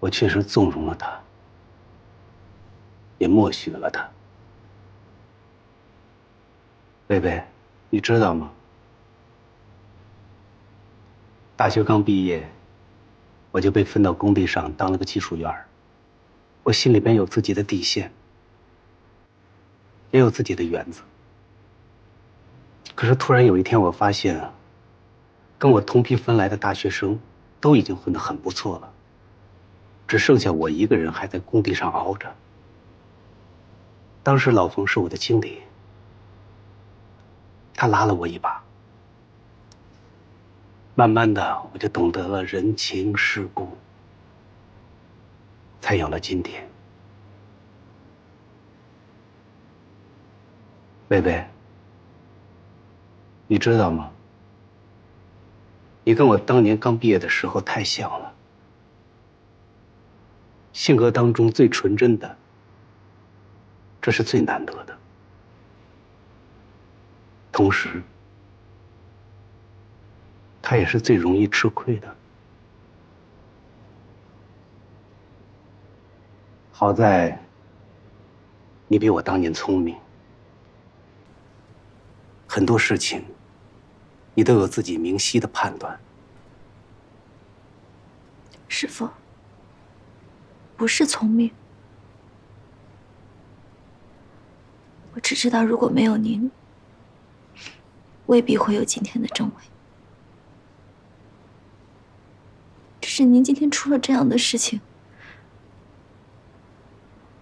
我确实纵容了他，也默许了他。贝贝，你知道吗？大学刚毕业，我就被分到工地上当了个技术员。我心里边有自己的底线，也有自己的原则。可是突然有一天，我发现，跟我同批分来的大学生都已经混得很不错了，只剩下我一个人还在工地上熬着。当时老冯是我的经理，他拉了我一把，慢慢的我就懂得了人情世故，才有了今天。贝贝，你知道吗？你跟我当年刚毕业的时候太像了，性格当中最纯真的，这是最难得的，同时，他也是最容易吃亏的。好在，你比我当年聪明，很多事情，你都有自己明晰的判断。师傅，不是聪明，我只知道如果没有您，未必会有今天的政委。只是您今天出了这样的事情，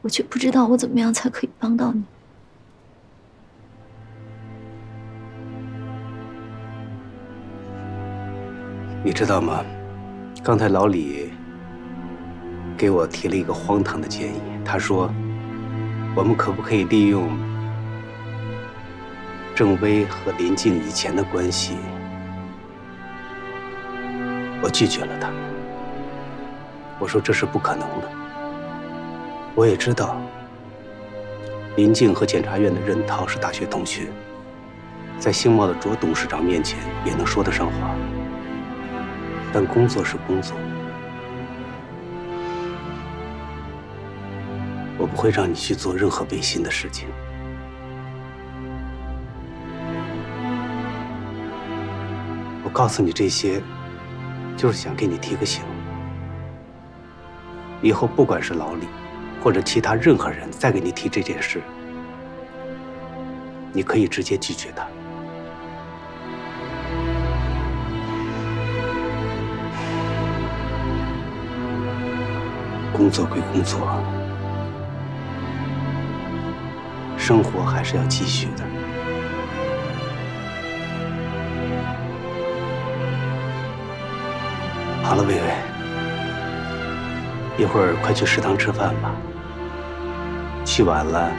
我却不知道我怎么样才可以帮到你。你知道吗？刚才老李给我提了一个荒唐的建议，他说，我们可不可以利用郑薇和林静以前的关系？我拒绝了他，我说这是不可能的。我也知道，林静和检察院的任涛是大学同学，在星茂的卓董事长面前也能说得上话。但工作是工作，我不会让你去做任何违心的事情。我告诉你这些，就是想给你提个醒。以后不管是老李，或者其他任何人再给你提这件事，你可以直接拒绝他。工作归工作，生活还是要继续的。好了，薇薇，一会儿快去食堂吃饭吧。去晚了，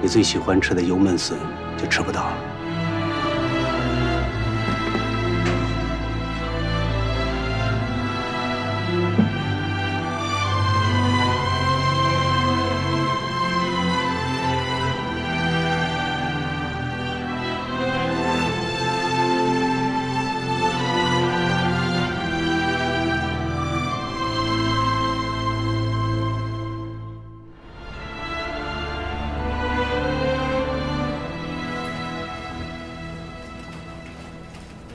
你最喜欢吃的油焖笋就吃不到了。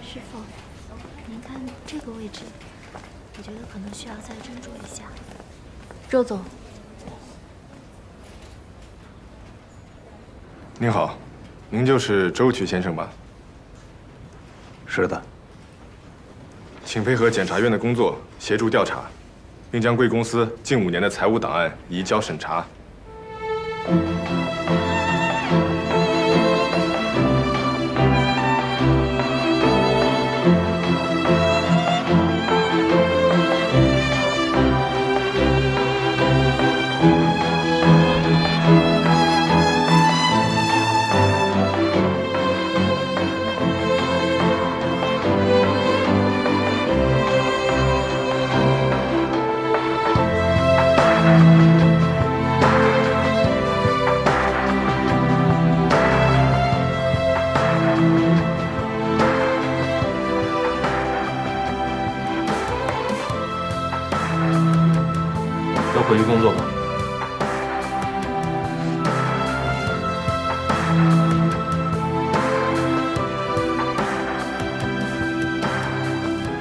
师傅，您看这个位置，我觉得可能需要再斟酌一下。周总，您好，您就是周曲先生吧？是的。请配合检察院的工作，协助调查，并将贵公司近5年的财务档案移交审查。都回去工作吧。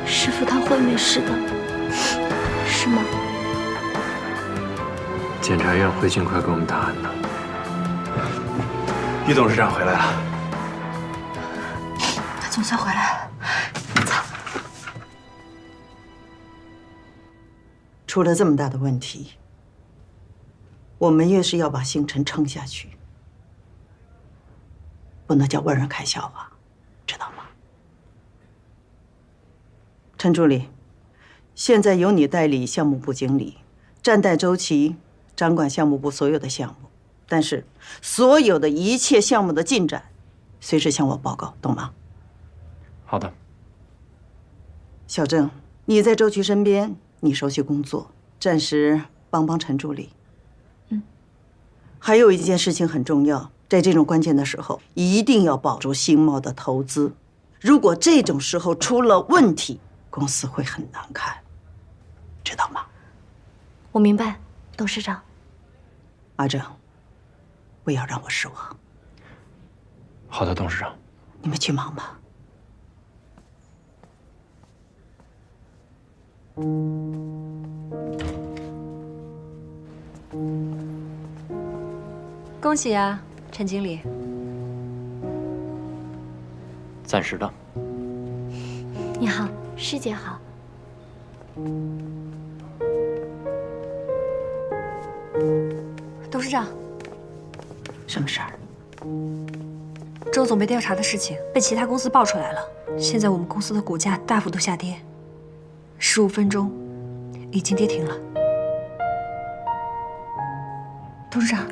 师傅他会没事的，是吗？检察院会尽快给我们答案的。于董事长回来了，他总算回来了。出了这么大的问题，我们越是要把星辰撑下去，不能叫外人开笑话，知道吗？陈助理，现在由你代理项目部经理，暂代周琦掌管项目部所有的项目，但是所有的一切项目的进展，随时向我报告，懂吗？好的。小郑，你在周琦身边，你熟悉工作，暂时帮帮陈助理。还有一件事情很重要，在这种关键的时候，一定要保住新茂的投资。如果这种时候出了问题，公司会很难看，知道吗？我明白，董事长。阿正，不要让我失望。好的，董事长。你们去忙吧。恭喜啊，陈经理。暂时的。你好，师姐好。董事长，什么事儿？周总被调查的事情被其他公司爆出来了，现在我们公司的股价大幅度下跌，15分钟已经跌停了。董事长。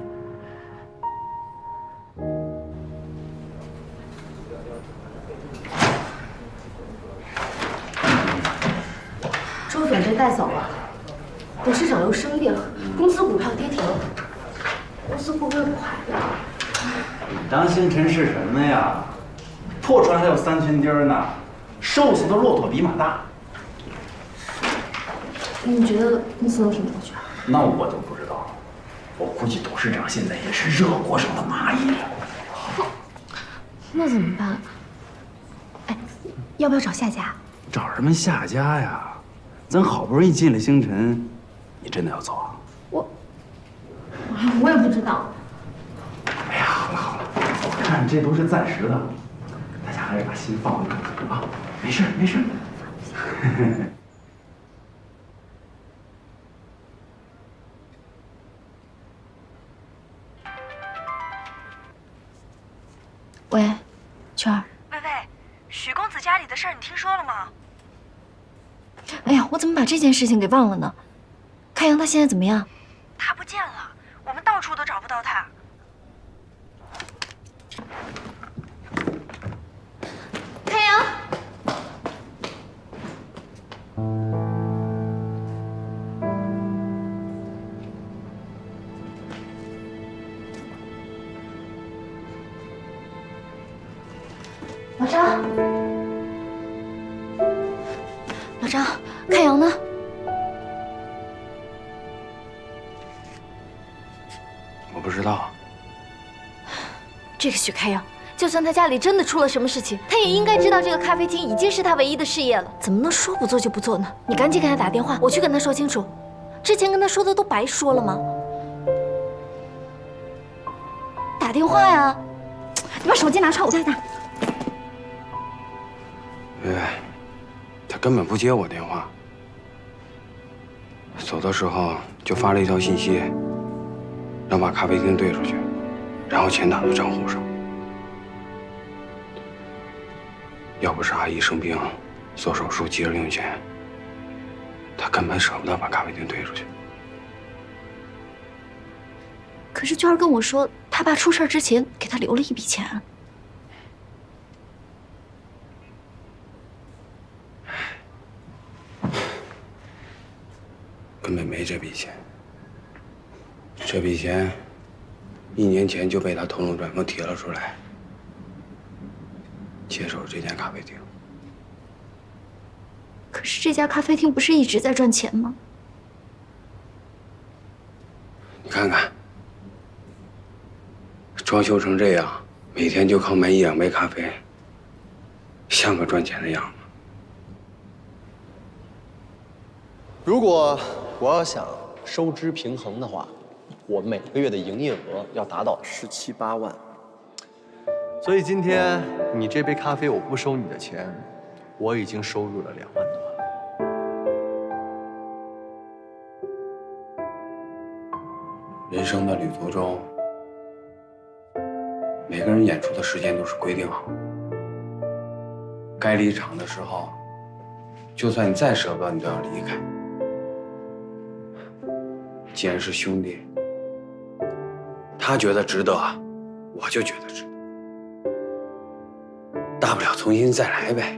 周总被带走了，董事长又生病，公司股票跌停，公司会不会垮呀？你当星辰是什么呀？破船还有3千钉呢，瘦死的骆驼比马大。你觉得公司能挺过去啊？那我就不知道了，我估计董事长现在也是热锅上的蚂蚁了。那怎么办？哎，要不要找下家？找什么下家呀？咱好不容易进了星辰，你真的要走啊？我也不知道。哎呀，好了好了，我看这都是暂时的，大家还是把心放稳啊，没事没事。喂，圈儿。喂，许公子家里的事儿你听说了吗？哎呀，我怎么把这件事情给忘了呢？开阳他现在怎么样？他不见了，我们到处都找不到他。开阳，老张，老张，开阳呢？我不知道。这个许开阳，就算他家里真的出了什么事情，他也应该知道这个咖啡厅已经是他唯一的事业了，怎么能说不做就不做呢？你赶紧给他打电话，我去跟他说清楚。之前跟他说的都白说了吗？打电话呀！你把手机拿出来，我带他。他根本不接我电话，走的时候就发了一条信息，让把咖啡厅兑出去，然后钱打到账户上。要不是阿姨生病做手术急着用钱，他根本舍不得把咖啡厅兑出去。可是娟儿跟我说，他爸出事之前给他留了一笔钱。根本没这笔钱，这笔钱1年前就被他偷龙转凤提了出来，接手这间咖啡厅。可是这家咖啡厅不是一直在赚钱吗？你看看，装修成这样，每天就靠卖1、2杯咖啡，像个赚钱的样子。如果我要想收支平衡的话，我每个月的营业额要达到17、18万。所以今天你这杯咖啡我不收你的钱，我已经收入了2万多了。人生的旅途中，每个人演出的时间都是规定好的。该离场的时候，就算你再舍不得，你都要离开。既然是兄弟，他觉得值得，我就觉得值得。大不了重新再来呗。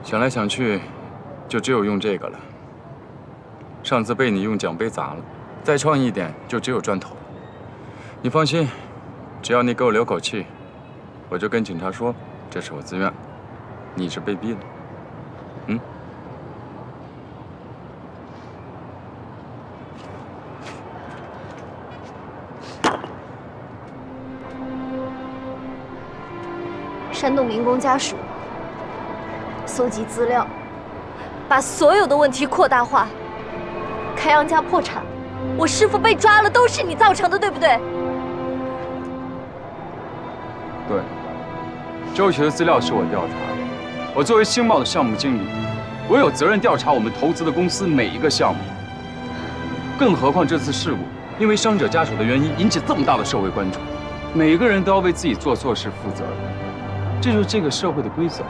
想来想去，就只有用这个了。上次被你用奖杯砸了，再创意一点，就只有砖头了。你放心，只要你给我留口气，我就跟警察说这是我自愿，你是被逼的。嗯。煽动民工家属，搜集资料，把所有的问题扩大化。开阳家破产，我师父被抓了，都是你造成的，对不对？对，周琦的资料是我调查的。我作为星茂的项目经理，我有责任调查我们投资的公司每一个项目。更何况这次事故因为伤者家属的原因引起这么大的社会关注，每个人都要为自己做错事负责。这就是这个社会的规则。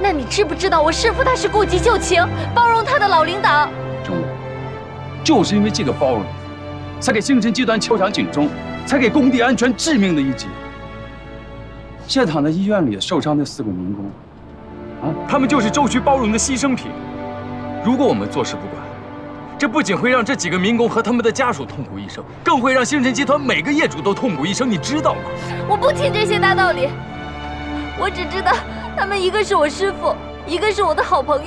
那你知不知道我师父他是顾及旧情，包容他的老领导？郑武，就是因为这个包容，才给星辰集团敲响警钟，才给工地安全致命的一击。现在躺在医院里受伤的4个民工，他们就是周渠包容的牺牲品。如果我们坐视不管，这不仅会让这几个民工和他们的家属痛苦一生，更会让星辰集团每个业主都痛苦一生，你知道吗？我不听这些大道理，我只知道他们一个是我师父，一个是我的好朋友。